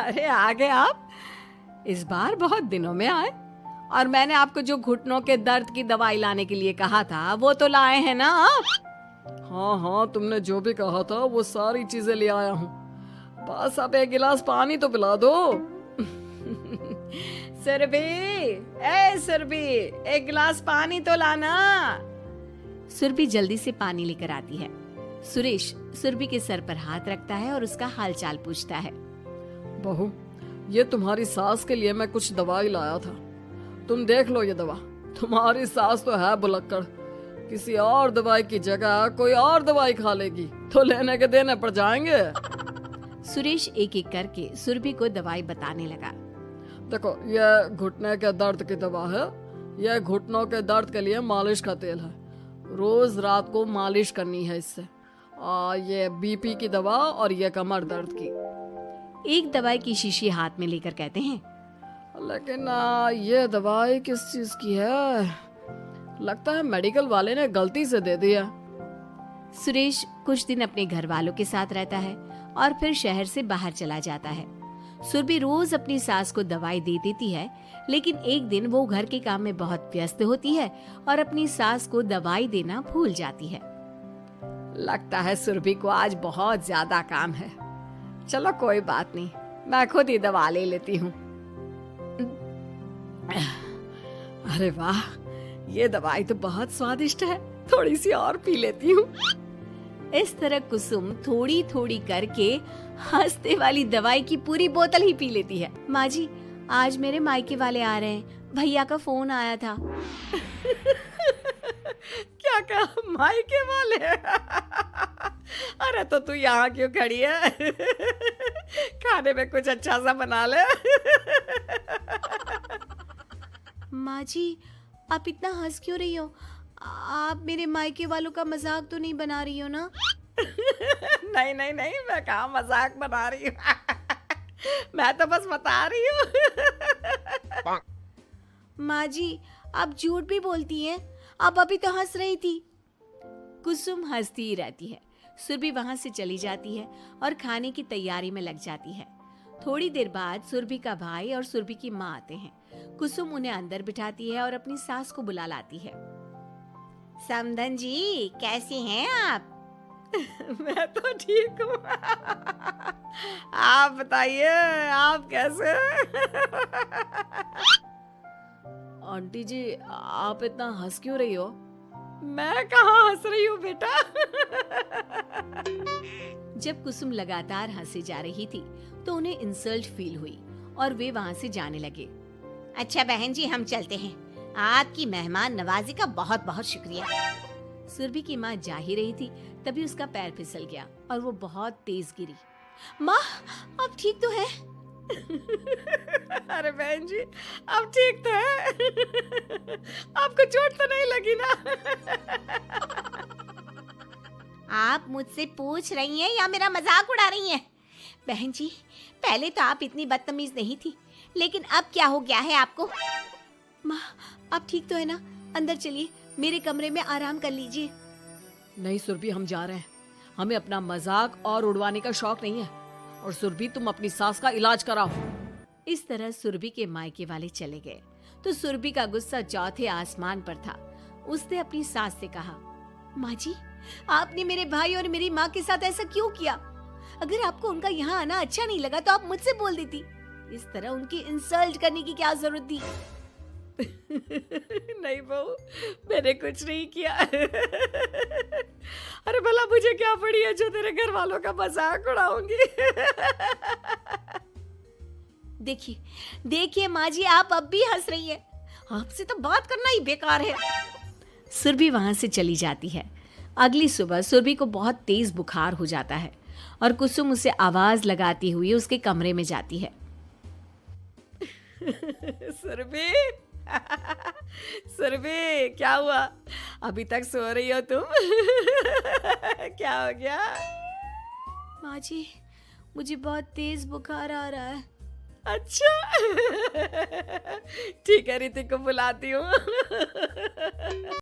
अरे आ गए आप। इस बार बहुत दिनों में आए। और मैंने आपको जो घुटनों के दर्द की दवाई लाने के लिए कहा था वो तो लाए हैं ना आप? हाँ हाँ, तुमने जो भी कहा था वो सारी चीजें ले आया हूँ। बस अब एक गिलास पानी तो पिला दो। सुरभि, ए सुरभि, एक गिलास पानी तो लाना। सुरभि जल्दी से पानी लेकर आती है। सुरेश सुरभि के सर पर हाथ रखता है और उसका हालचाल पूछता है। बहू, ये तुम्हारी सास के लिए मैं कुछ दवाई लाया था। तुम देख लो ये दवा। तुम्हारी सास तो है बुलक्कड़, किसी और दवाई की जगह कोई और दवाई खा लेगी तो लेने के देने पड़ जाएंगे। सुरेश एक एक करके सुरभि को दवाई बताने लगा। देखो, ये घुटने के दर्द की दवा है। यह घुटनों के दर्द के लिए मालिश का तेल है। रोज रात को मालिश करनी है इससे। ये बीपी की दवा और ये कमर दर्द की। एक दवाई की शीशी हाथ में लेकर कहते हैं, लेकिन ये दवाई किस चीज की है? लगता है मेडिकल वाले ने गलती से दे दिया। सुरेश कुछ दिन अपने घर वालों के साथ रहता है और फिर शहर से बाहर चला जाता है। सुरभि रोज अपनी सास को दवाई दे देती है, लेकिन एक दिन वो घर के काम में बहुत व्यस्त होती है और अपनी सास को दवाई देना भूल जाती है। लगता है सुरभि को आज बहुत ज्यादा काम है। चलो कोई बात नहीं, मैं खुद ही दवा ले लेती हूँ। अरे वाह, ये दवाई तो बहुत स्वादिष्ट है, थोड़ी सी और पी लेती हूँ। इस तरह कुसुम थोड़ी थोड़ी करके हंसते वाली दवाई की पूरी बोतल ही पी लेती है। माँ जी, आज मेरे मायके वाले आ रहे हैं, भैया का फोन आया था। क्या कहा, मायके वाले? अरे तो तू यहाँ क्यों खड़ी है? खाने में कुछ अच्छा सा बना ले। माँ जी, आप इतना हंस क्यों रही हो? आप मेरे मायके वालों का मजाक तो नहीं बना रही हो ना? नहीं नहीं नहीं, मैं कहाँ मजाक बना रही हूँ। मैं तो बस बता रही हूँ। माँ जी, आप झूठ भी बोलती हैं। आप अभी तो हंस रही थी। कुसुम हंसती ही रहती है। सुरभि वहां से चली जाती है और खाने की तैयारी में लग जाती है। थोड़ी देर बाद सुरभि का भाई और सुरभि की माँ आते हैं। कुसुम उन्हें अंदर बिठाती है और अपनी सास को बुला लाती है। समधन जी, कैसी हैं आप? मैं तो ठीक हूँ। आप बताइए, आप कैसे? आंटी जी, आप इतना हंस क्यों रही हो? मैं कहाँ हंस रही हूँ बेटा। जब कुसुम लगातार हंसी जा रही थी तो उन्हें इंसल्ट फील हुई और वे वहाँ से जाने लगे। अच्छा बहन जी, हम चलते हैं। आपकी मेहमान नवाजी का बहुत बहुत शुक्रिया। सुरभि की माँ जा ही रही थी, तभी उसका पैर फिसल गया और वो बहुत तेज गिरी। माँ, आप ठीक तो हैं? अरे बहन जी, आप ठीक तो हैं? आपको चोट तो नहीं लगी ना? आप मुझसे पूछ रही हैं या मेरा मजाक उड़ा रही हैं? बहन जी, पहले तो आप इतनी बदतमीज नहीं थी, लेकिन अब क्या हो गया है आपको? माँ, आप ठीक तो है ना? अंदर चलिए, मेरे कमरे में आराम कर लीजिए। नहीं सुरभि, हम जा रहे हैं। हमें अपना मजाक और उड़वाने का शौक नहीं है। और सुरभि, तुम अपनी सास का इलाज कराओ। इस तरह सुरभि के मायके वाले चले गए तो सुरभि का गुस्सा चौथे आसमान पर था। उसने अपनी सास से कहा, माँ जी, आपने मेरे भाई और मेरी माँ के साथ ऐसा क्यों किया? अगर आपको उनका यहाँ आना अच्छा नहीं लगा तो आप मुझसे बोल देती। इस तरह उनकी इंसल्ट करने की क्या जरूरत थी? नहीं बहू, मैंने कुछ नहीं किया। अरे भला मुझे क्या पड़ी है जो तेरे घर वालों का मजाक उड़ाऊंगी? देखिए देखिए माँ जी, आप अब भी हंस रही हैं। आपसे तो बात करना ही बेकार है। सुरभि वहां से चली जाती है। अगली सुबह सुरभि को बहुत तेज बुखार हो जाता है और कुसुम उसे आवाज लगाती हुई उसके कमरे में जाती है। सुरभि, सुरभि, क्या हुआ? अभी तक सो रही हो तुम? क्या हो गया? माँ जी, मुझे बहुत तेज बुखार आ रहा है। अच्छा। ठीक है, ऋतिक को बुलाती हूँ।